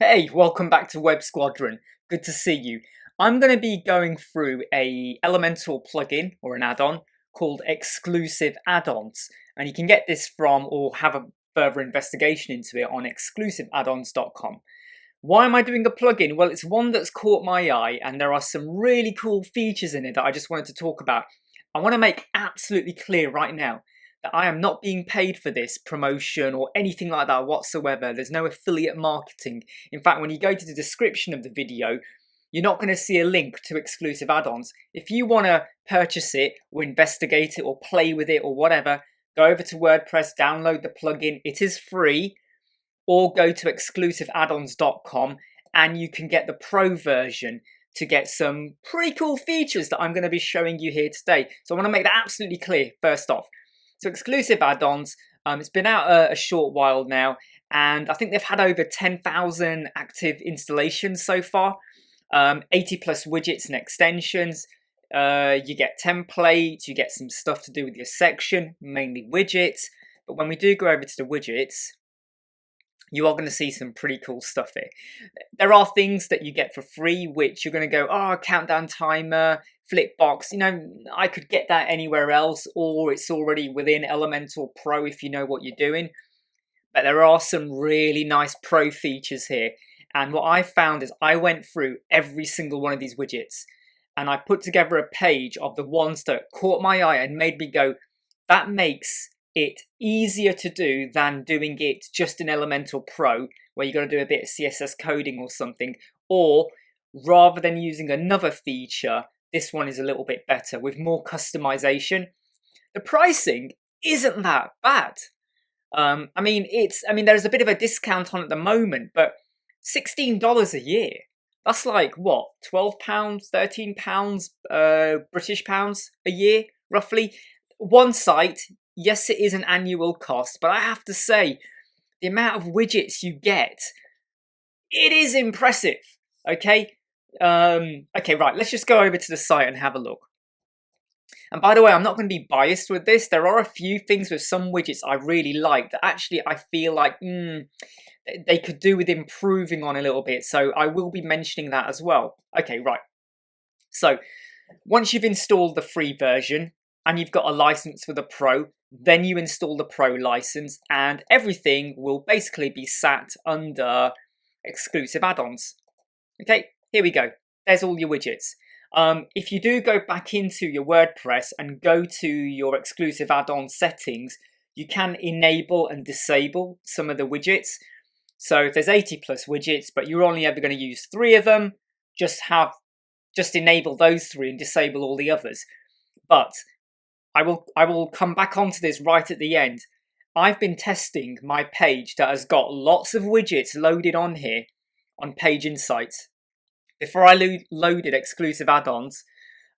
Hey, welcome back to Web Squadron. Good to see you. I'm going to be going through a Elementor plugin or an add-on called Exclusive Addons, and you can get this from or have a further investigation into it on exclusiveaddons.com. Why am I doing a plugin? Well, it's one that's caught my eye, and there are some really cool features in it that I just wanted to talk about. I want to make absolutely clear right now that I am not being paid for this promotion or anything like that whatsoever. There's no affiliate marketing. In fact, when you go to the description of the video, you're not going to see a link to exclusive add-ons. If you want to purchase it or investigate it or play with it or whatever, go over to WordPress, download the plugin. It is free. Or go to exclusiveaddons.com and you can get the pro version to get some pretty cool features that I'm going to be showing you here today. So I want to make that absolutely clear first off. So Exclusive Addons, it's been out a short while now, and I think they've had over 10,000 active installations so far. 80 plus widgets and extensions. You get templates, you get some stuff to do with your section, mainly widgets. But when we do go over to the widgets, you are going to see some pretty cool stuff here. There are things that you get for free, which you're going to go, oh, countdown timer, flipbox. You know, I could get that anywhere else, or it's already within Elementor Pro if you know what you're doing. But there are some really nice pro features here. And what I found is I went through every single one of these widgets and I put together a page of the ones that caught my eye and made me go, that makes it easier to do than doing it just in Elementor Pro, where you've got to do a bit of CSS coding or something, or rather than using another feature, this one is a little bit better with more customization. The pricing isn't that bad. I mean, there's a bit of a discount on at the moment, but $16 a year. That's like what, £12, £13 British pounds a year, roughly. One site. Yes, it is an annual cost, but I have to say, the amount of widgets you get, it is impressive, okay? Okay, right, let's just go over to the site and have a look. And by the way, I'm not going to be biased with this. There are a few things with some widgets I really like that actually I feel like they could do with improving on a little bit, so I will be mentioning that as well. Okay, right. So, once you've installed the free version, and you've got a license for the Pro, then you install the Pro license and everything will basically be sat under Exclusive Addons. Okay, here we go. There's all your widgets. If you do go back into your WordPress and go to your Exclusive Addon settings, you can enable and disable some of the widgets. So if there's 80 plus widgets, but you're only ever going to use 3 of them, just enable those 3 and disable all the others. But I will come back onto this right at the end. I've been testing my page that has got lots of widgets loaded on here on Page Insights. Before I loaded Exclusive Addons,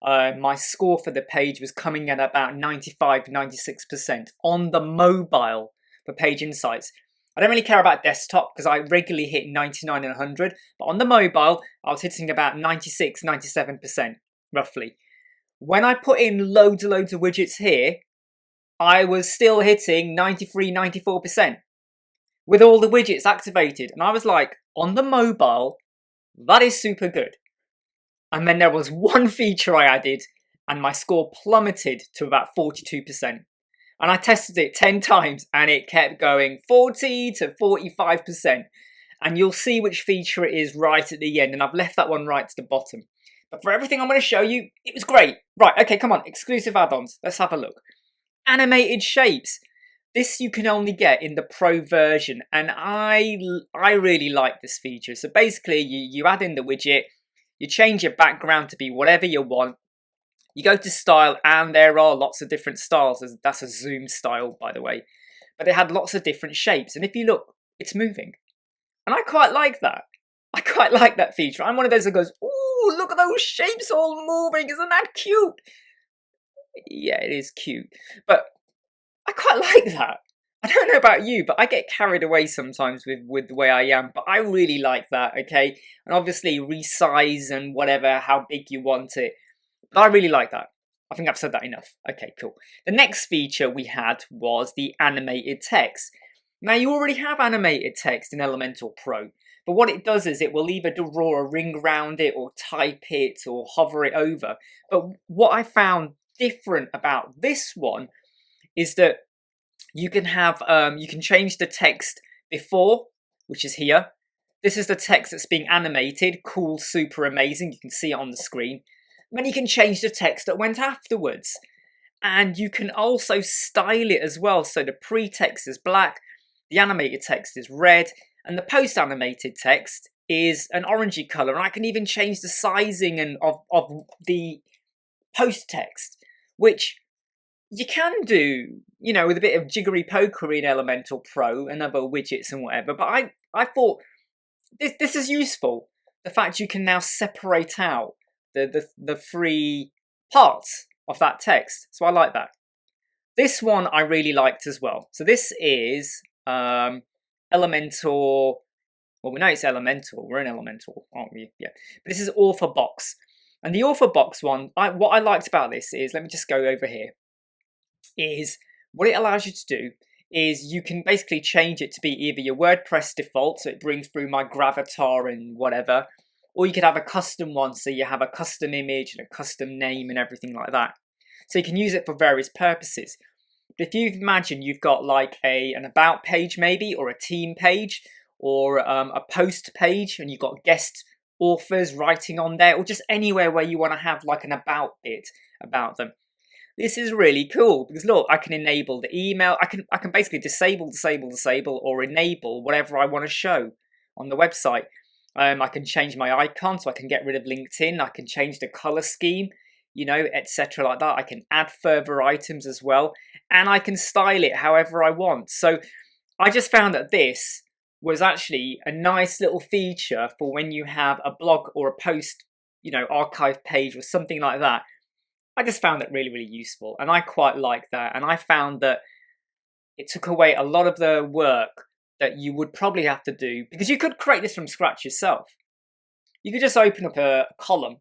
my score for the page was coming at about 95-96% on the mobile for Page Insights. I don't really care about desktop because I regularly hit 99 and 100, but on the mobile, I was hitting about 96-97% roughly. When I put in loads and loads of widgets here, I was still hitting 93-94% with all the widgets activated. And I was like, on the mobile, that is super good. And then there was one feature I added and my score plummeted to about 42%. And I tested it 10 times and it kept going 40 to 45%. And you'll see which feature it is right at the end. And I've left that one right to the bottom. But for everything I'm going to show you, it was great. Right, okay, come on, Exclusive Addons. Let's have a look. Animated shapes. This you can only get in the Pro version, and I really like this feature. So basically, you add in the widget, you change your background to be whatever you want. You go to style, and there are lots of different styles. That's a zoom style, by the way. But it had lots of different shapes, and if you look, it's moving. And I quite like that. I quite like that feature. I'm one of those that goes, ooh, look at those shapes all moving. Isn't that cute? Yeah, it is cute. But I quite like that. I don't know about you, but I get carried away sometimes with the way I am. But I really like that, okay? And obviously resize and whatever, how big you want it. But I really like that. I think I've said that enough. Okay, cool. The next feature we had was the animated text. Now, you already have animated text in Elementor Pro. But what it does is it will either draw a ring around it or type it or hover it over. But what I found different about this one is that you can have you can change the text before, which is here. This is the text that's being animated. Cool, super amazing. You can see it on the screen. And then you can change the text that went afterwards. And you can also style it as well. So the pre-text is black, the animated text is red, and the post-animated text is an orangey colour. And I can even change the sizing of the post text, which you can do, you know, with a bit of jiggery pokery in Elementor Pro and other widgets and whatever. But I thought this is useful. The fact you can now separate out the three parts of that text. So I like that. This one I really liked as well. So this is Elementor. Well, we know it's Elementor. We're in Elementor, aren't we? Yeah. But this is Author Box. And the Author Box one, what I liked about this is, let me just go over here, is what it allows you to do is you can basically change it to be either your WordPress default, so it brings through my Gravatar and whatever, or you could have a custom one, so you have a custom image and a custom name and everything like that. So you can use it for various purposes. But if you imagine you've got like an about page maybe, or a team page, or a post page, and you've got guest authors writing on there, or just anywhere where you want to have like an about bit about them. This is really cool because look, I can enable the email. I can basically disable, or enable whatever I want to show on the website. I can change my icon, so I can get rid of LinkedIn. I can change the color scheme, you know, etc. like that. I can add further items as well, and I can style it however I want. So I just found that this was actually a nice little feature for when you have a blog or a post, you know, archive page or something like that. I just found it really, really useful, and I quite like that. And I found that it took away a lot of the work that you would probably have to do, because you could create this from scratch yourself. You could just open up a column,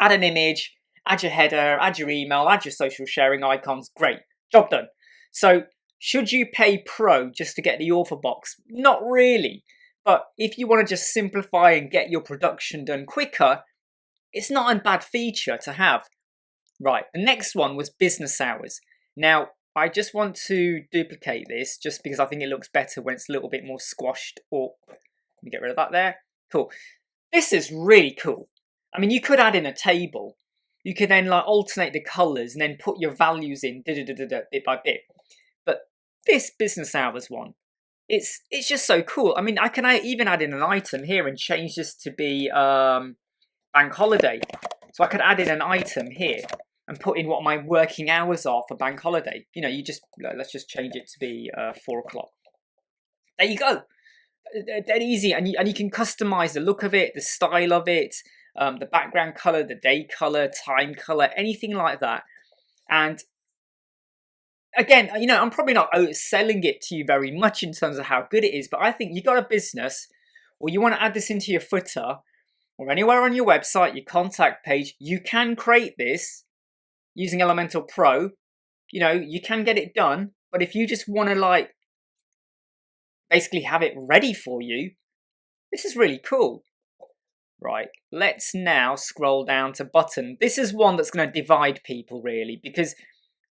add an image, add your header, add your email, add your social sharing icons. Great, job done. So should you pay Pro just to get the author box? Not really. But if you want to just simplify and get your production done quicker, it's not a bad feature to have. Right, the next one was business hours. Now, I just want to duplicate this just because I think it looks better when it's a little bit more squashed. Or let me get rid of that there. Cool. This is really cool. I mean, you could add in a table. You could then like alternate the colors and then put your values in bit by bit. But this business hours one, it's just so cool. I mean, I can even add in an item here and change this to be bank holiday. So I could add in an item here and put in what my working hours are for bank holiday. You know, let's just change it to be 4 o'clock. There you go. Dead easy, and you can customize the look of it, the style of it, the background color, the day color, time color, anything like that. And again, you know, I'm probably not selling it to you very much in terms of how good it is, but I think you got a business, or you want to add this into your footer, or anywhere on your website, your contact page, you can create this using Elementor Pro. You know, you can get it done, but if you just want to like basically have it ready for you, this is really cool. Right, let's now scroll down to button. This is one that's going to divide people really, because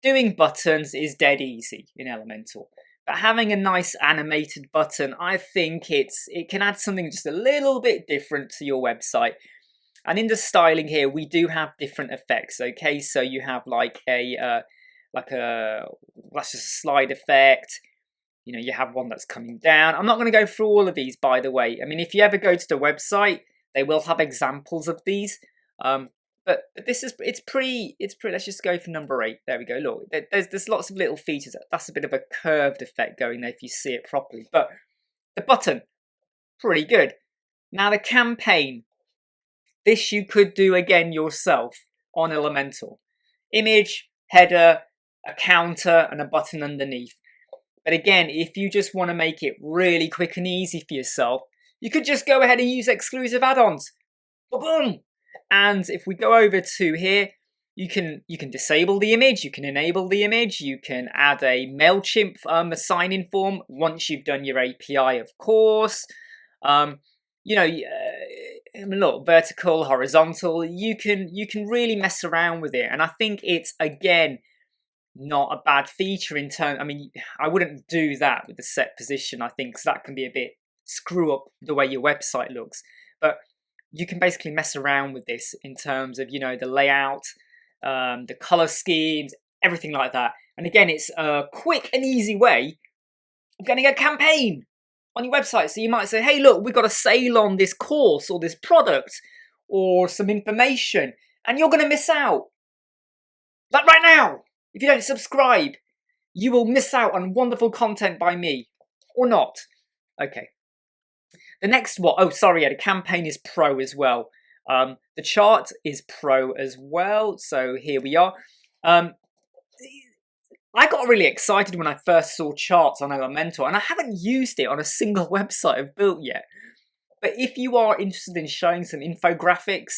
doing buttons is dead easy in Elementor. But having a nice animated button, I think it can add something just a little bit different to your website. And in the styling here, we do have different effects. Okay, so you have like that's just a slide effect. You know, you have one that's coming down. I'm not going to go through all of these, by the way. I mean, if you ever go to the website, they will have examples of these. But this is it's pretty. Let's just go for number 8. There we go. Look, there's lots of little features. That's a bit of a curved effect going there if you see it properly. But the button, pretty good. Now the campaign. This you could do again yourself on Elementor. Image, header, a counter, and a button underneath. But again, if you just want to make it really quick and easy for yourself, you could just go ahead and use Exclusive Addons. Boom! And if we go over to here, you can disable the image, you can enable the image, you can add a MailChimp a sign-in form once you've done your API, of course. you know, look, vertical, horizontal, you can really mess around with it. And I think it's, again, not a bad feature in terms, I mean, I wouldn't do that with the set position, I think, because that can be a bit screw up the way your website looks. But you can basically mess around with this in terms of, you know, the layout, the color schemes, everything like that. And again, it's a quick and easy way of getting a campaign on your website. So you might say, hey, look, we've got a sale on this course or this product or some information, and you're going to miss out. Like right now, if you don't subscribe, you will miss out on wonderful content by me. Or not. Okay. The next one, oh, sorry, yeah, the campaign is pro as well. The chart is pro as well. So here we are. I got really excited when I first saw charts on Elementor, and I haven't used it on a single website I've built yet. But if you are interested in showing some infographics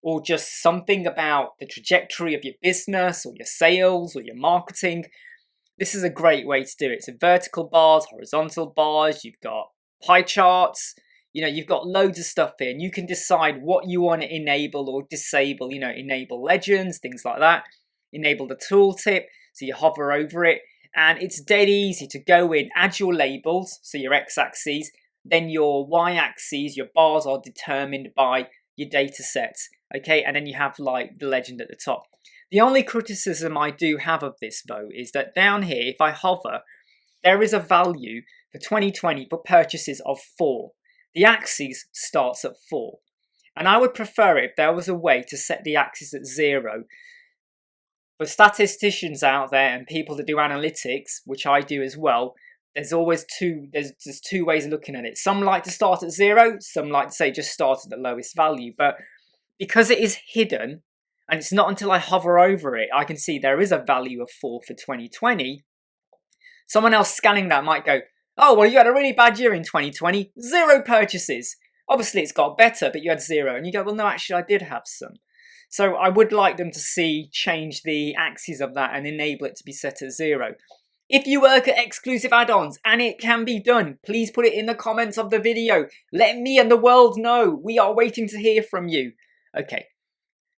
or just something about the trajectory of your business or your sales or your marketing, this is a great way to do it. So vertical bars, horizontal bars, you've got pie charts, you know, you've got loads of stuff here, and you can decide what you want to enable or disable, you know, enable legends, things like that, enable the tooltip. So you hover over it, and it's dead easy to go in, add your labels, so your x-axis, then your y-axis, your bars are determined by your data sets, okay? And then you have like the legend at the top. The only criticism I do have of this though is that down here, if I hover, there is a value for 2020 for purchases of 4. The axis starts at 4. And I would prefer it if there was a way to set the axis at 0. For statisticians out there and people that do analytics, which I do as well, there's always there's two ways of looking at it. Some like to start at 0, some like to say just start at the lowest value. But because it is hidden, and it's not until I hover over it, I can see there is a value of 4 for 2020. Someone else scanning that might go, oh, well, you had a really bad year in 2020, 0 purchases. Obviously, it's got better, but you had 0. And you go, well, no, actually, I did have some. So I would like them to change the axis of that and enable it to be set at 0. If you work at Exclusive Addons and it can be done, please put it in the comments of the video. Let me and the world know. We are waiting to hear from you. Okay.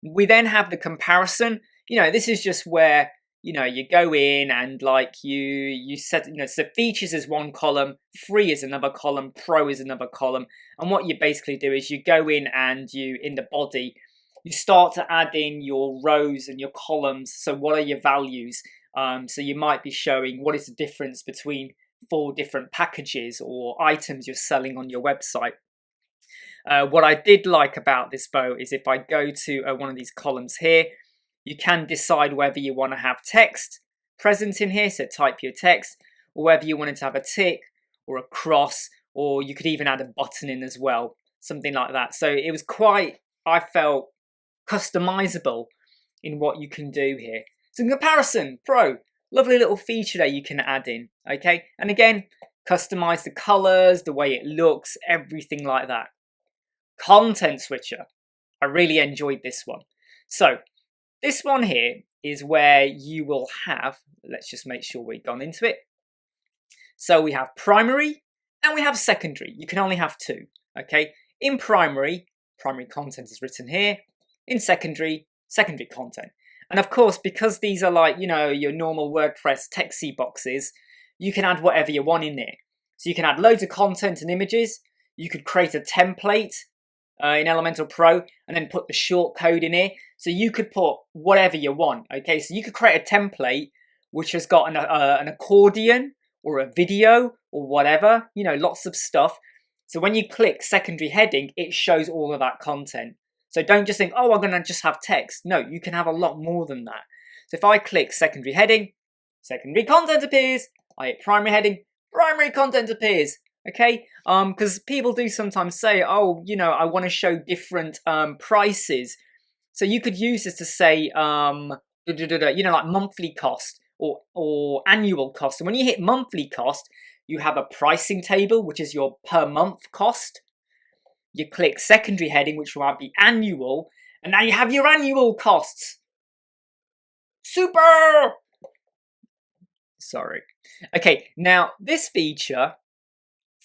We then have the comparison. You know, this is just where, you know, you go in and like you set, you know, so features is one column, free is another column, pro is another column. And what you basically do is you go in and you, in the body, you start to add in your rows and your columns. So what are your values? So you might be showing what is the difference between 4 different packages or items you're selling on your website. What I did like about this though is if I go to one of these columns here, you can decide whether you want to have text present in here, so type your text, or whether you wanted to have a tick or a cross, or you could even add a button in as well, something like that. So it was quite, I felt, customizable in what you can do here. So in comparison, pro, lovely little feature that you can add in, okay? And again, customize the colors, the way it looks, everything like that. Content switcher, I really enjoyed this one. So this one here is where you will have, let's just make sure we've gone into it. So we have primary and we have secondary. You can only have 2, okay? In primary content is written here. In secondary content. And of course, because these are like, you know, your normal WordPress texty boxes, you can add whatever you want in there. So you can add loads of content and images. You could create a template in Elementor Pro and then put the short code in here. So you could put whatever you want, okay? So you could create a template which has got an accordion or a video or whatever, you know, lots of stuff. So when you click secondary heading, it shows all of that content. So don't just think, oh, I'm going to just have text. No, you can have a lot more than that. So if I click secondary heading, secondary content appears. I hit primary heading, primary content appears. Okay, because people do sometimes say, oh, you know, I want to show different prices. So you could use this to say, you know, like monthly cost or annual cost. And when you hit monthly cost, you have a pricing table, which is your per month cost. You click secondary heading, which might be annual, and now you have your annual costs. Super! Sorry. Okay, now this feature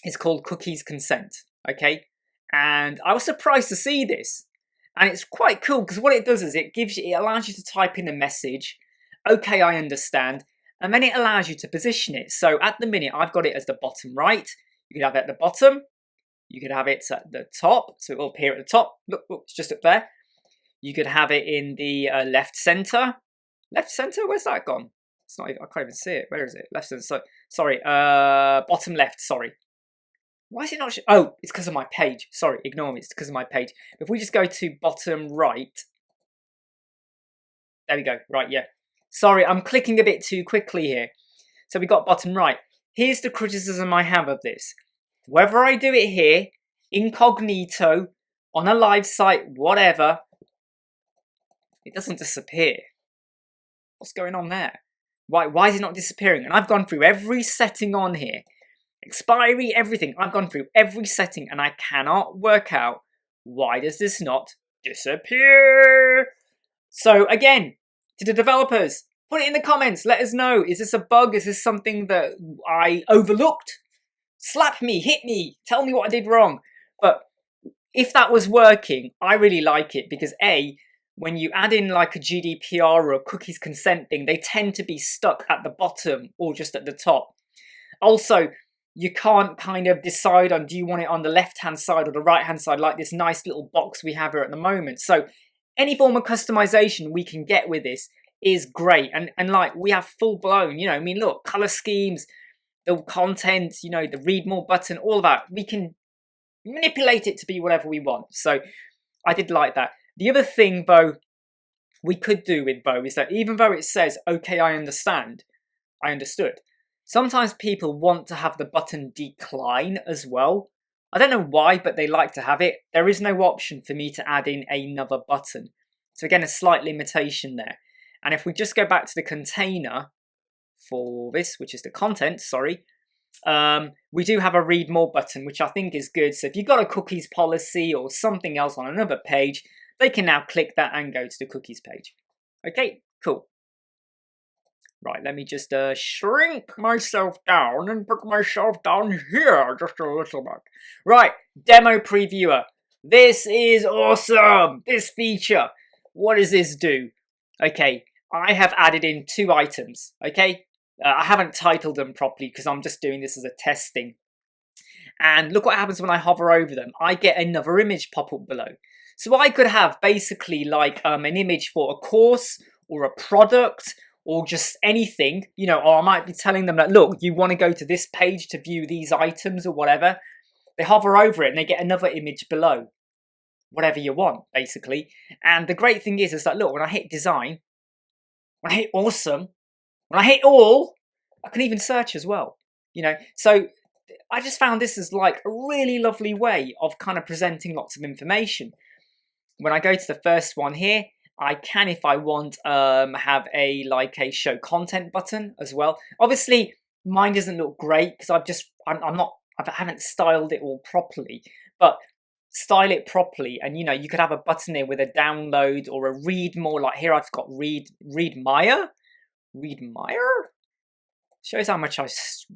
is called cookies consent, okay? And I was surprised to see this. And it's quite cool because what it does is it allows you to type in a message. Okay, I understand. And then it allows you to position it. So at the minute, I've got it as the bottom right. You could have it at the bottom. You could have it at the top. So it will appear at the top. Look, it's just up there. You could have it in the left center. Left center? Where's that gone? It's not even, I can't even see it. Where is it? Left center. So, sorry. Bottom left. Sorry. Why is it not? Oh, it's because of my page. Sorry, ignore me. It's because of my page. If we just go to bottom right. There we go. Right, yeah. Sorry, I'm clicking a bit too quickly here. So we got bottom right. Here's the criticism I have of this. Whether I do it here, incognito, on a live site, whatever, it doesn't disappear. What's going on there? Why is it not disappearing? And I've gone through every setting on here. Expiry, everything. I've gone through every setting and I cannot work out why does this not disappear. So again, to the developers, put it in the comments. Let us know. Is this a bug? Is this something that I overlooked? Slap me, hit me, tell me what I did wrong. But if that was working, I really like it because A, when you add in like a GDPR or a cookies consent thing, they tend to be stuck at the bottom or just at the top. Also, you can't kind of decide on do you want it on the left-hand side or the right-hand side like this nice little box we have here at the moment. So any form of customization we can get with this is great. And like we have full-blown, you know, I mean, look, color schemes, the content, you know, the read more button, all that. We can manipulate it to be whatever we want. So I did like that. The other thing, though, we could do with Bo is that even though it says, okay, I understand, I understood, sometimes people want to have the button decline as well. I don't know why, but they like to have it. There is no option for me to add in another button. So again, a slight limitation there. And if we just go back to the container for this, which is the content, sorry, we do have a read more button, which I think is good. So if you've got a cookies policy or something else on another page, they can now click that and go to the cookies page. Okay, cool. Right, let me just shrink myself down and put myself down here just a little bit. Right, demo previewer. This is awesome. This feature. What does this do? Okay, I have added in 2 items. Okay, I haven't titled them properly because I'm just doing this as a test thing. And look what happens when I hover over them. I get another image pop up below. So I could have basically like an image for a course or a product or just anything, you know, or I might be telling them that, look, you want to go to this page to view these items or whatever. They hover over it and they get another image below. Whatever you want, basically. And the great thing is that, look, when I hit design, when I hit awesome, when I hit all, I can even search as well, you know. So I just found this is like a really lovely way of kind of presenting lots of information. When I go to the first one here, I can, if I want, have a show content button as well. Obviously, mine doesn't look great because I haven't styled it all properly. But style it properly, and you know, you could have a button here with a download or a read more. Like here, I've got read Meyer. Shows how much I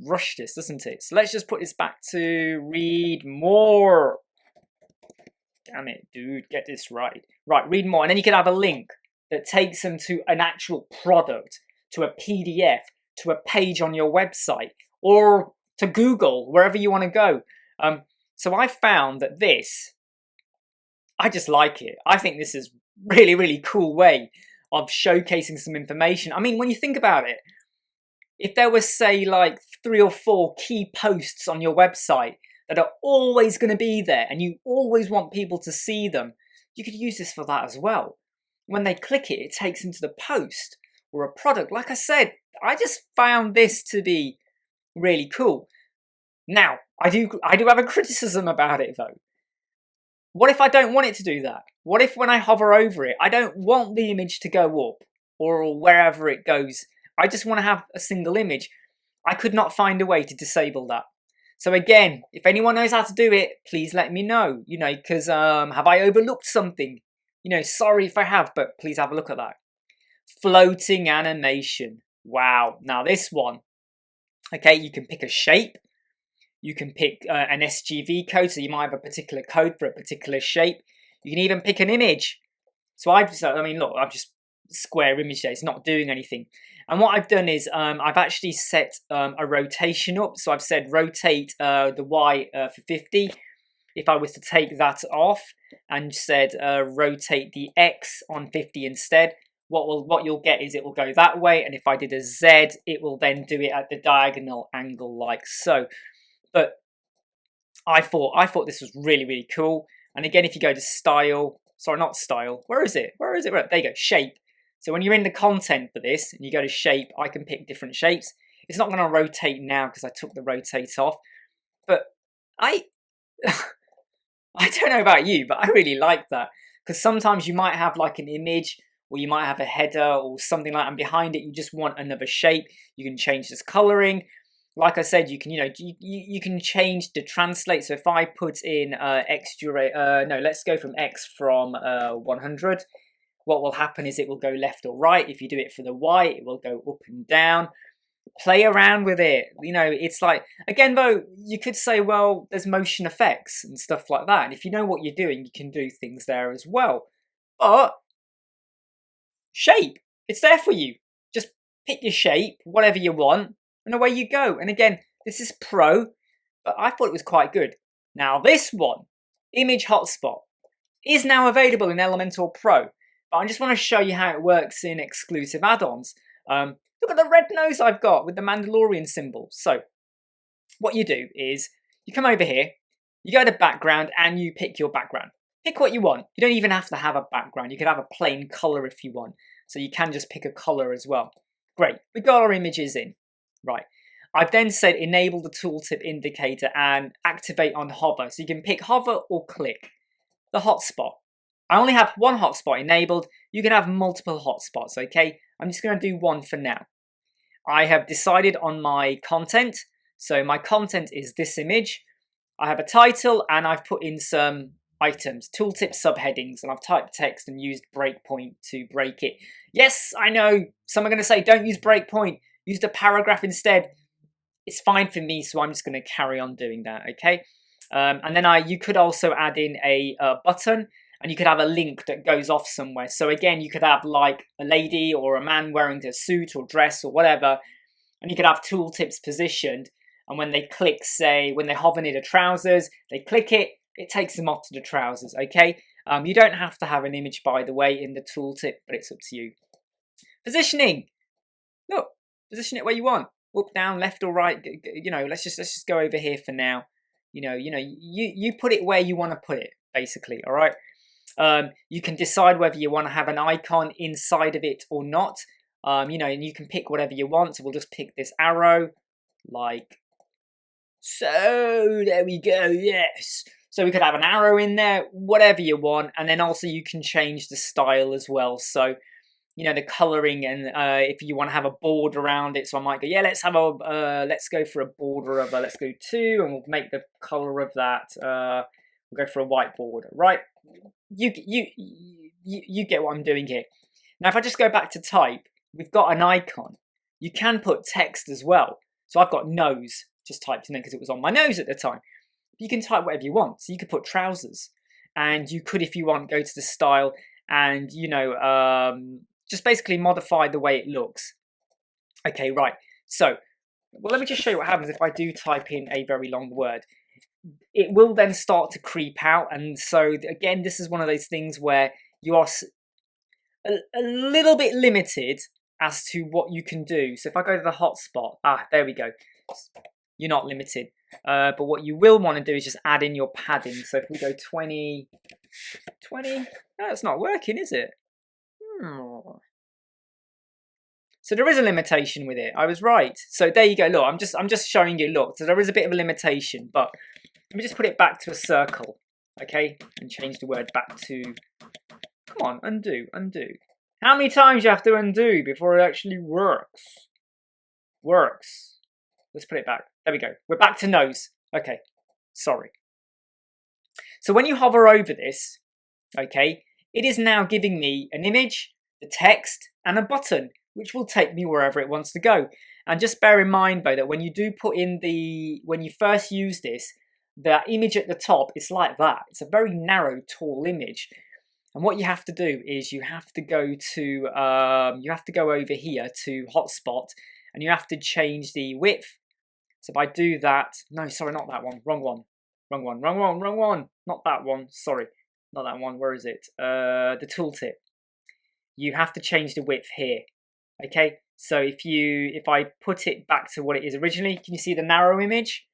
rushed this, doesn't it? So let's just put this back to read more. Damn it, dude, get this right. Right, read more. And then you can have a link that takes them to an actual product, to a PDF, to a page on your website, or to Google, wherever you want to go. So I found that I just like it. I think this is really, really cool way of showcasing some information. I mean, when you think about it, if there was, say, like 3 or 4 key posts on your website that are always going to be there and you always want people to see them, you could use this for that as well. When they click it, it takes them to the post or a product. Like I said, I just found this to be really cool. Now, I do have a criticism about it though. What if I don't want it to do that? What if when I hover over it, I don't want the image to go up or wherever it goes? I just want to have a single image. I could not find a way to disable that. So again, if anyone knows how to do it, please let me know, you know, because have I overlooked something? You know, sorry if I have, but please have a look at that. Floating animation. Wow. Now this one, okay, you can pick a shape. You can pick an SGV code, so you might have a particular code for a particular shape. You can even pick an image. So I mean, look, I've just square image there. It's not doing anything. And what I've done is I've actually set a rotation up. So I've said rotate the Y for 50. If I was to take that off and said rotate the X on 50 instead, what you'll get is it will go that way. And if I did a Z, it will then do it at the diagonal angle like so. But I thought this was really, really cool. And again, if you go to style, sorry, not style. Where is it? Where is it? There you go, shape. So when you're in the content for this and you go to shape, I can pick different shapes. It's not going to rotate now because I took the rotate off. But I don't know about you, but I really like that. Because sometimes you might have like an image or you might have a header or something like that, and behind it you just want another shape. You can change this coloring. Like I said, you can, you can change the translate. So if I put in let's go from X from 100. What will happen is it will go left or right. If you do it for the Y, it will go up and down. Play around with it. It's like, again, though, you could say, well, there's motion effects and stuff like that. And if you know what you're doing, you can do things there as well. But shape, it's there for you. Just pick your shape, whatever you want, and away you go. And again, this is Pro, but I thought it was quite good. Now this one, Image Hotspot, is now available in Elementor Pro. But I just want to show you how it works in Exclusive Addons. Look at the red nose I've got with the Mandalorian symbol. So what you do is you come over here, you go to background and you pick your background. Pick what you want. You don't even have to have a background. You could have a plain color if you want. So you can just pick a color as well. Great, we got our images in. Right. I've then said enable the tooltip indicator and activate on hover. So you can pick hover or click. The hotspot. I only have one hotspot enabled. You can have multiple hotspots, okay? I'm just going to do one for now. I have decided on my content. So my content is this image. I have a title and I've put in some items, tooltip subheadings, and I've typed text and used breakpoint to break it. Yes, I know. Some are going to say, don't use breakpoint. Use the paragraph instead. It's fine for me, so I'm just going to carry on doing that, okay? And then you could also add in a button, and you could have a link that goes off somewhere. So again, you could have like a lady or a man wearing a suit or dress or whatever, and you could have tooltips positioned, and when they click, say, when they hover near the trousers, they click it, it takes them off to the trousers, okay? You don't have to have an image, by the way, in the tooltip, but it's up to you. Positioning. Look, position it where you want. Up, down, left or right. Let's just go over here for now. You put it where you want to put it, basically, all right? You can decide whether you want to have an icon inside of it or not. And you can pick whatever you want. So we'll just pick this arrow, like so. There we go, yes. So we could have an arrow in there, whatever you want. And then also you can change the style as well. So, the coloring, and if you want to have a border around it. So I might go, yeah, let's go for a border of let's go 2, and we'll make the color of that. We'll go for a white border, right? You get what I'm doing here. Now, if I just go back to type, we've got an icon. You can put text as well. So I've got nose, just typed in there because it was on my nose at the time. You can type whatever you want. So you could put trousers, and you could, if you want, go to the style and, just basically modify the way it looks. Okay, right. So, well, let me just show you what happens if I do type in a very long word. It will then start to creep out. And so, again, this is one of those things where you are a little bit limited as to what you can do. So if I go to the hotspot, there we go. You're not limited. But what you will want to do is just add in your padding. So if we go 20, no, it's not working, is it? So there is a limitation with it. I was right. So there you go. Look, I'm just showing you. Look, so there is a bit of a limitation, but let me just put it back to a circle, okay, and change the word back to. Come on, undo. How many times do you have to undo before it actually works? Let's put it back. There we go. We're back to nose. Okay, sorry. So when you hover over this, okay, it is now giving me an image, the text, and a button, which will take me wherever it wants to go. And just bear in mind though that when you do put in when you first use this, the image at the top is like that. It's a very narrow, tall image. And what you have to do is you have to go over here to Hotspot, and you have to change the width. So if I do that, no, sorry, not that one, wrong one, not that one, sorry, not that one, where is it? The tooltip. You have to change the width here, okay? So if I put it back to what it is originally, can you see the narrow image?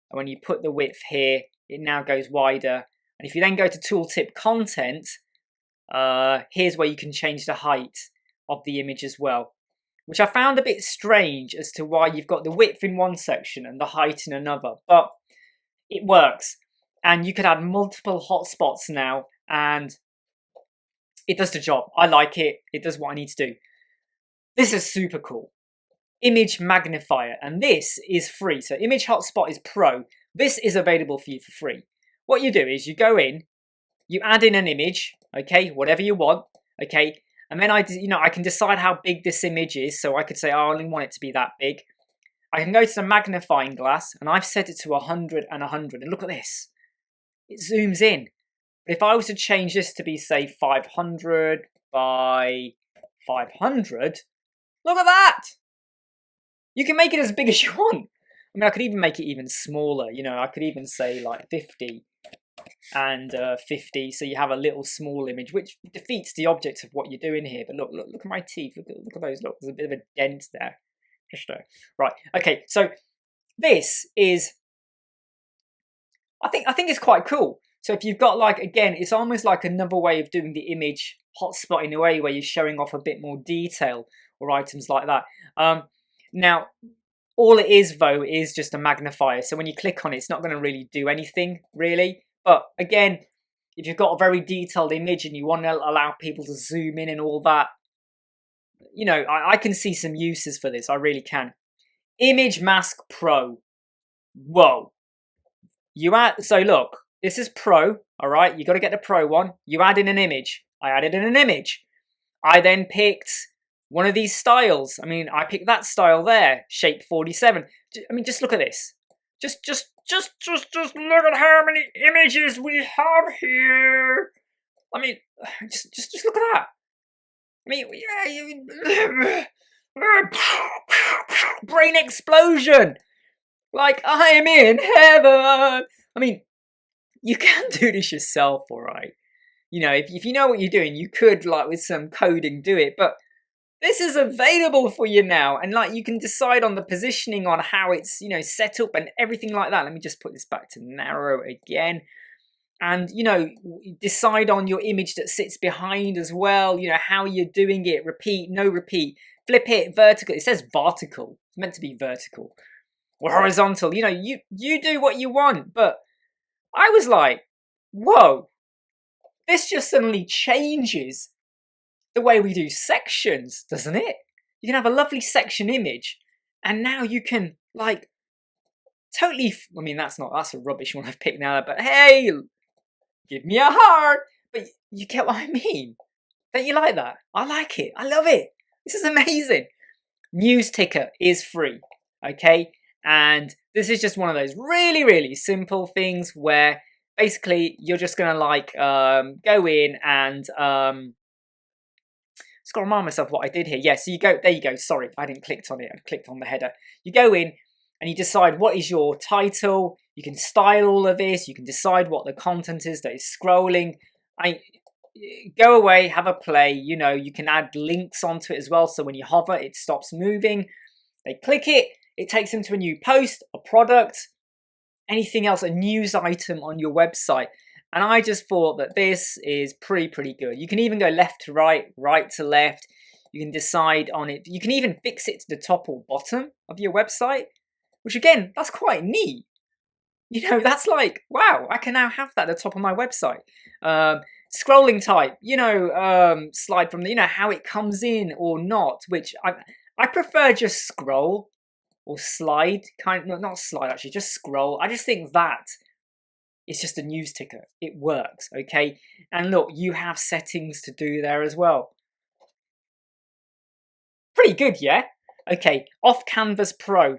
And when you put the width here, it now goes wider. And if you then go to tooltip content, here's where you can change the height of the image as well, which I found a bit strange as to why you've got the width in one section and the height in another, but it works. And you could add multiple hotspots now, and it does the job. I like it. It does what I need to do. This is super cool. Image Magnifier, and this is free. So Image Hotspot is Pro. This is available for you for free. What you do is you go in, you add in an image, okay, whatever you want, okay, and then I can decide how big this image is. So I could say, oh, I only want it to be that big. I can go to the magnifying glass, and I've set it to 100 and 100, and look at this. It zooms in. But if I was to change this to be, say, 500 by 500, look at that! You can make it as big as you want. I mean, I could even make it even smaller. You know, I could even say like 50 and 50, so you have a little small image, which defeats the object of what you're doing here. But look at my teeth. Look at those. Look, there's a bit of a dent there. Just right. Okay, so this is. I think it's quite cool. So if you've got like, again, it's almost like another way of doing the image hotspot in a way where you're showing off a bit more detail or items like that. Now, all it is though is just a magnifier. So when you click on it, it's not going to really do anything really. But again, if you've got a very detailed image and you want to allow people to zoom in and all that, you know, I can see some uses for this. I really can. Image Mask Pro. Whoa. So look, this is Pro, all right? You got to get the Pro one. You add in an image. I added in an image. I then picked one of these styles. I mean, I picked that style there, shape 47. I mean, just look at this. Just look at how many images we have here. I mean, just look at that. I mean, yeah, brain explosion. Like, I am in heaven. I mean, you can do this yourself, all right? You know, if you know what you're doing, you could, like, with some coding, do it. But this is available for you now. And, like, you can decide on the positioning on how it's, you know, set up and everything like that. Let me just put this back to narrow again. And, you know, decide on your image that sits behind as well. You know, how you're doing it. Repeat, no repeat. Flip it, vertical. It says vertical. It's meant to be vertical. Or horizontal. You know, you do what you want. But I was like, whoa. This just suddenly changes the way we do sections, doesn't it? You can have a lovely section image, and now you can, like, totally, I mean, that's a rubbish one I've picked now, but hey, give me a heart. But you get what I mean? Don't you like that? I like it. I love it. This is amazing. News ticker is free, okay? And this is just one of those really, really simple things where basically you're just going to, like, go in and, just got to remind myself what I did here. Yeah, so you go, there you go. Sorry, I didn't click on it. I clicked on the header. You go in and you decide what is your title. You can style all of this. You can decide what the content is that is scrolling. Go away, have a play. You know, you can add links onto it as well. So when you hover, it stops moving. They click it. It takes them to a new post, a product, anything else, a news item on your website. And I just thought that this is pretty good. You can even go left to right, right to left. You can decide on it. You can even fix it to the top or bottom of your website, which again, that's quite neat. You know, that's like, wow, I can now have that at the top of my website. Scrolling type, you know, slide from the, you know, how it comes in or not, which I prefer just scroll or slide, not slide actually, just scroll. I just think that it's just a news ticker. It works, okay? And look, you have settings to do there as well. Pretty good, yeah? Okay, OffCanvas Pro.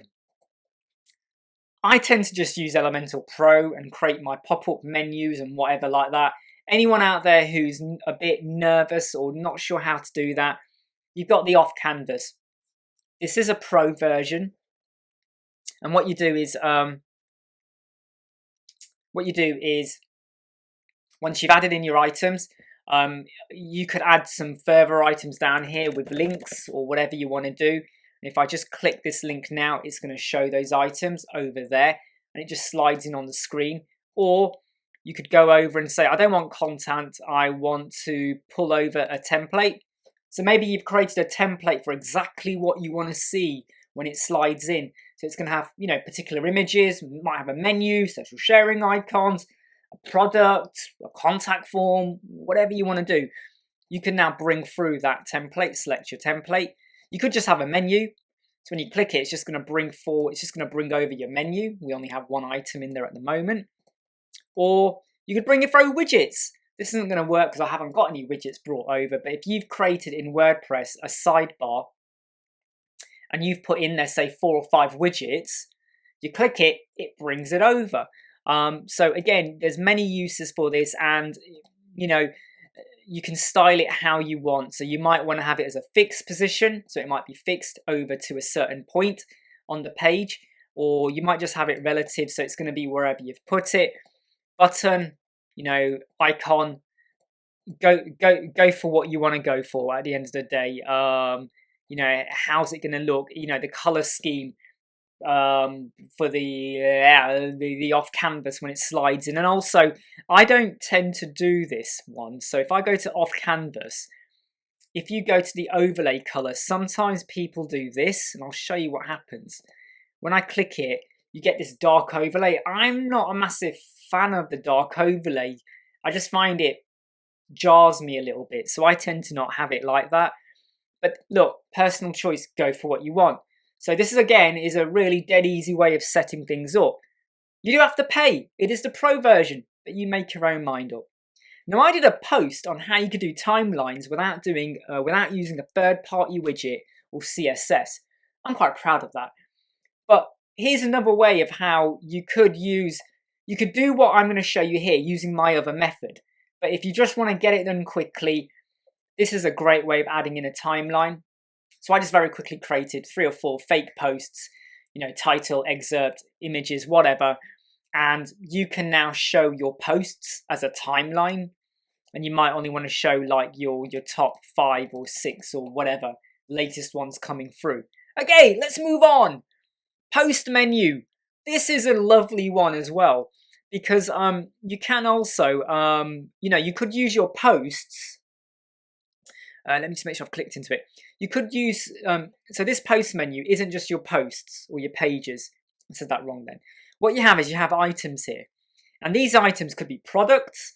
I tend to just use Elementor Pro and create my pop-up menus and whatever like that. Anyone out there who's a bit nervous or not sure how to do that, you've got the OffCanvas. This is a Pro version, and what you do is once you've added in your items, you could add some further items down here with links or whatever you want to do. And if I just click this link now, it's going to show those items over there, and it just slides in on the screen. Or you could go over and say, I don't want content, I want to pull over a template. So maybe you've created a template for exactly what you want to see when it slides in. So it's going to have, particular images, might have a menu, social sharing icons, a product, a contact form, whatever you want to do. You can now bring through that template, select your template. You could just have a menu. So when you click it, it's just going to bring over your menu. We only have one item in there at the moment. Or you could bring it through widgets. This isn't going to work because I haven't got any widgets brought over. But if you've created in WordPress a sidebar and you've put in there, say, 4 or 5 widgets, you click it, it brings it over. So again, there's many uses for this, and you can style it how you want. So you might want to have it as a fixed position, so it might be fixed over to a certain point on the page, or you might just have it relative, so it's going to be wherever you've put it. Button, icon, go for what you want to go for at the end of the day. How's it going to look? The color scheme for the off canvas when it slides in. And also, I don't tend to do this one. So if I go to off canvas, if you go to the overlay color, sometimes people do this, and I'll show you what happens. When I click it, you get this dark overlay. I'm not a massive fan of the dark overlay. I just find it jars me a little bit, so I tend to not have it like that. But look, personal choice, go for what you want. So this is a really dead easy way of setting things up. You do have to pay. It is the Pro version, but you make your own mind up. Now, I did a post on how you could do timelines without using a third-party widget or CSS. I'm quite proud of that. But here's another way of how you could do what I'm going to show you here using my other method. But if you just want to get it done quickly, this is a great way of adding in a timeline. So I just very quickly created 3 or 4 fake posts, title, excerpt, images, whatever. And you can now show your posts as a timeline. And you might only want to show like your top 5 or 6 or whatever latest ones coming through. Okay, let's move on. Post menu. This is a lovely one as well, because you can also, you could use your posts. Let me just make sure I've clicked into it. You could use, so this post menu isn't just your posts or your pages. I said that wrong then. What you have items here. And these items could be products.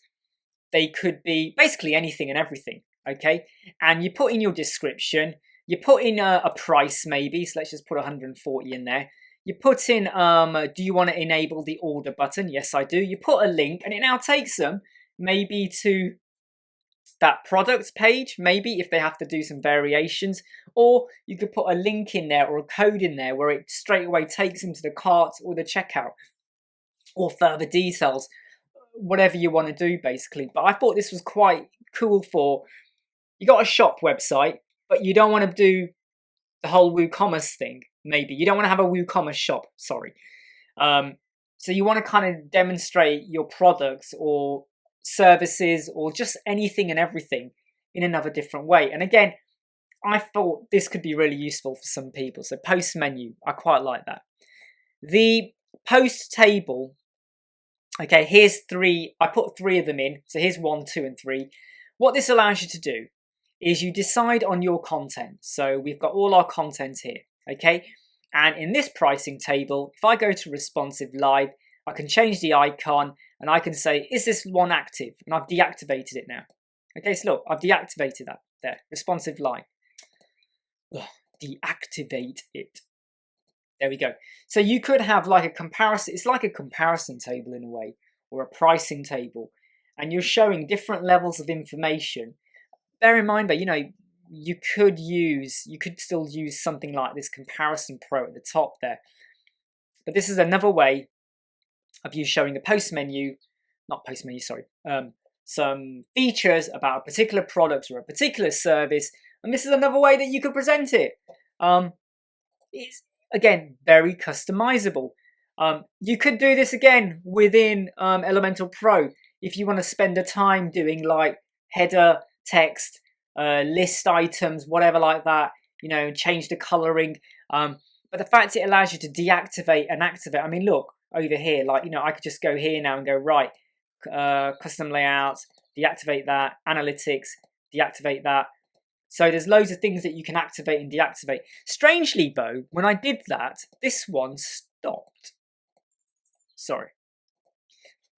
They could be basically anything and everything, okay? And you put in your description. You put in a price maybe. So let's just put 140 in there. You put in, do you want to enable the order button? Yes, I do. You put a link, and it now takes them maybe to that product page, maybe if they have to do some variations. Or you could put a link in there or a code in there where it straight away takes them to the cart or the checkout or further details, whatever you want to do basically. But I thought this was quite cool for, you got a shop website, but you don't want to do the whole WooCommerce thing. Maybe you don't want to have a WooCommerce shop, sorry. So you want to kind of demonstrate your products or services or just anything and everything in another different way. And again, I thought this could be really useful for some people. So post menu, I quite like that. The post table, okay, here's 3. I put 3 of them in. So here's 1, 2, and 3. What this allows you to do is you decide on your content. So we've got all our content here, okay? And in this pricing table, if I go to responsive live, I can change the icon and I can say, is this one active? And I've deactivated it now. Okay, so look, I've deactivated that there, responsive live. Ugh, deactivate it. There we go. So you could have like a comparison. It's like a comparison table in a way, or a pricing table. And you're showing different levels of information. Bear in mind that, you could still use something like this Comparison Pro at the top there. But this is another way of you showing a some features about a particular product or a particular service, and this is another way that you could present it. It's, again, very customizable. You could do this again within Elementor Pro if you want to spend the time doing like header, text, list items, whatever like that, you know, change the coloring. But the fact it allows you to deactivate and activate, I mean, look over here, like, you know, I could just go here now and go, right, custom layouts, deactivate that, analytics, deactivate that. So there's loads of things that you can activate and deactivate. Strangely though, when I did that, this one stopped. Sorry.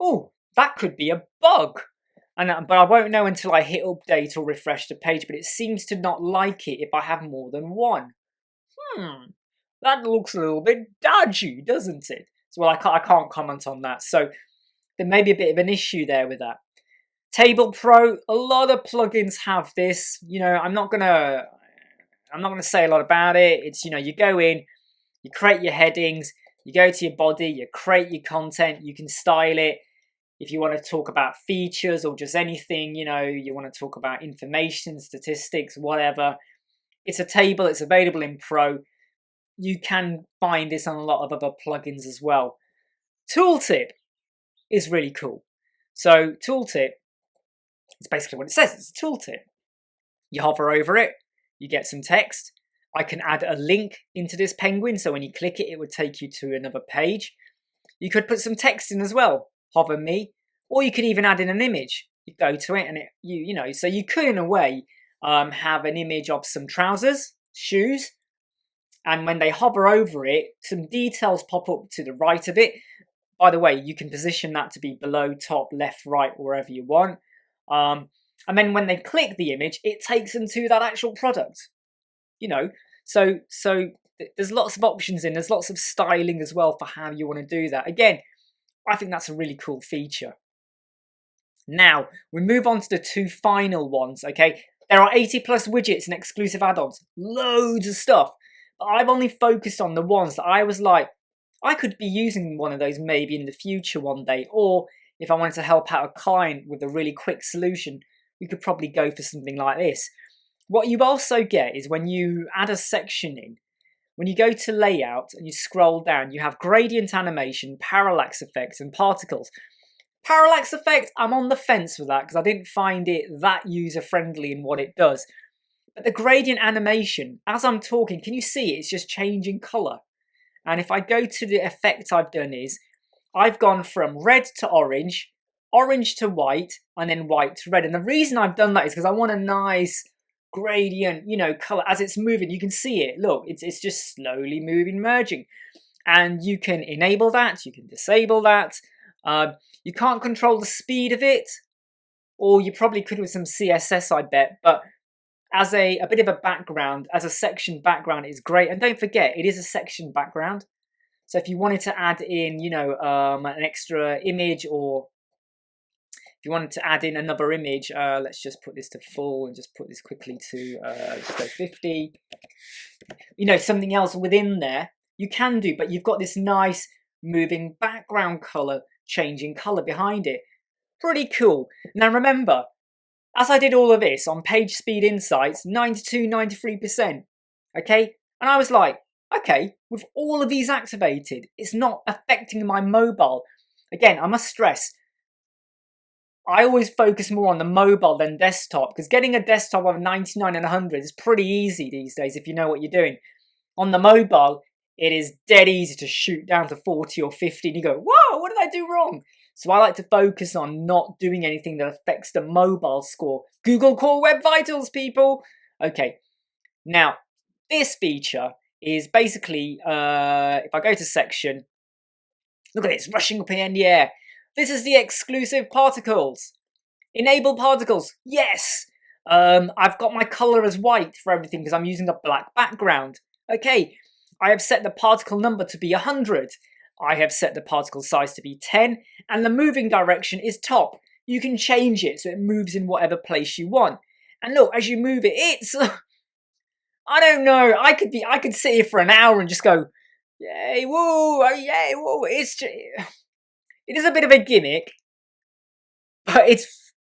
Oh, that could be a bug. But I won't know until I hit update or refresh the page, but it seems to not like it if I have more than one. That looks a little bit dodgy, doesn't it? So, well, I can't comment on that. So there may be a bit of an issue there with that. Table Pro, a lot of plugins have this. You know, I'm not gonna say a lot about it. It's, you know, you go in, you create your headings, you go to your body, you create your content, you can style it. If you want to talk about features or just anything, you know, you want to talk about information, statistics, whatever. It's a table, it's available in Pro. You can find this on a lot of other plugins as well. Tooltip is really cool. So Tooltip, it's basically what it says. It's a tooltip. You hover over it, you get some text. I can add a link into this penguin, so when you click it, it would take you to another page. You could put some text in as well. Hover me, or you could even add in an image. You go to it, and you know, so you could in a way have an image of some trousers, shoes, and when they hover over it, some details pop up to the right of it. By the way, you can position that to be below, top, left, right, wherever you want. And then when they click the image, it takes them to that actual product. You know, so there's lots of options in. There's lots of styling as well for how you want to do that. Again, I think that's a really cool feature. Now, we move on to the two final ones, okay? There are 80 plus widgets and exclusive add-ons. Loads of stuff. But I've only focused on the ones that I was like, I could be using one of those maybe in the future one day. Or if I wanted to help out a client with a really quick solution, we could probably go for something like this. What you also get is when you add a section in, when you go to layout and you scroll down, you have gradient animation, parallax effects, and particles. Parallax effect, I'm on the fence with that because I didn't find it that user-friendly in what it does. But the gradient animation, as I'm talking, can you see it? It's just changing colour. And if I go to the effect I've done is, I've gone from red to orange, orange to white, and then white to red. And the reason I've done that is because I want a nice gradient, you know, color as it's moving. You can see it. Look, it's just slowly moving, merging. And you can enable that. You can disable that. You can't control the speed of it, or you probably could with some CSS, I bet. But as a bit of a background, as a section background, is great. And don't forget, it is a section background. So if you wanted to add in, you know, an extra image, or if you wanted to add in another image, let's just put this to full and just put this quickly to, let's go 50. You know, something else within there, you can do, but you've got this nice moving background color, changing color behind it. Pretty cool. Now remember, as I did all of this on page speed insights, 92, 93%, okay? And I was like, okay, with all of these activated, it's not affecting my mobile. Again, I must stress, I always focus more on the mobile than desktop, because getting a desktop of 99 and 100 is pretty easy these days if you know what you're doing. On the mobile, it is dead easy to shoot down to 40 or 50 and you go, whoa, what did I do wrong? So I like to focus on not doing anything that affects the mobile score. Google Core Web Vitals, people! Okay, now, this feature is basically, if I go to section, look at this, rushing up in the air. This is the exclusive particles. Enable particles, yes! I've got my color as white for everything because I'm using a black background. Okay, I have set the particle number to be 100. I have set the particle size to be 10, and the moving direction is top. You can change it so it moves in whatever place you want. And look, as you move it, it's I don't know. I could sit here for an hour and just go, yay, woo, yay, woo. It is a bit of a gimmick, but it's,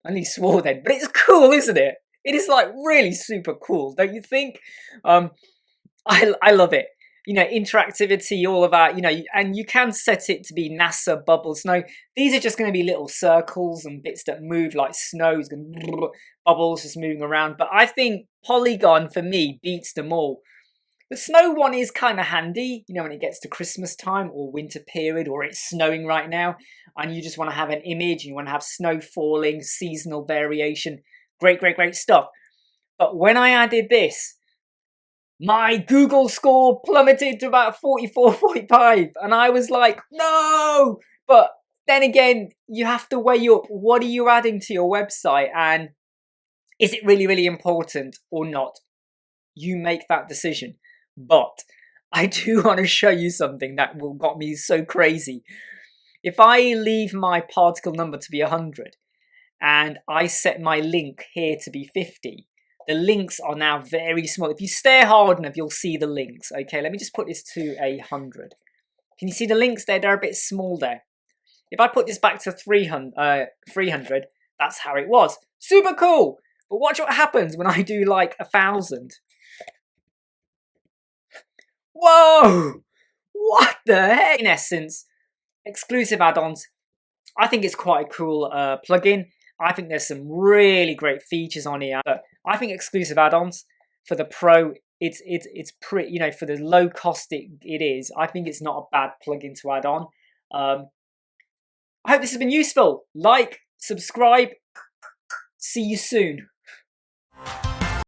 I nearly swore then, but it's cool, isn't it? It is like really super cool, don't you think? I love it. You know, interactivity, all of that, you know, and you can set it to be NASA bubbles. No, these are just going to be little circles and bits that move like snows, bubbles just moving around. But I think Polygon, for me, beats them all. The snow one is kind of handy, you know, when it gets to Christmas time or winter period or it's snowing right now and you just want to have an image, you want to have snow falling, seasonal variation. Great, great, great stuff. But when I added this, my Google score plummeted to about 44, 45. And I was like, no! But then again, you have to weigh up what are you adding to your website and is it really, really important or not? You make that decision. But I do want to show you something that got me so crazy. If I leave my particle number to be 100 and I set my link here to be 50, the links are now very small. If you stare hard enough, you'll see the links. Okay, let me just put this to 100. Can you see the links there? They're a bit small there. If I put this back to 300, that's how it was. Super cool. But watch what happens when I do like 1,000. Whoa! What the heck? In essence, Exclusive Addons, I think it's quite a cool plugin. I think there's some really great features on here. But I think Exclusive Addons for the Pro, it's pretty, you know, for the low cost it is. I think it's not a bad plugin to add on. I hope this has been useful. Like, subscribe. See you soon.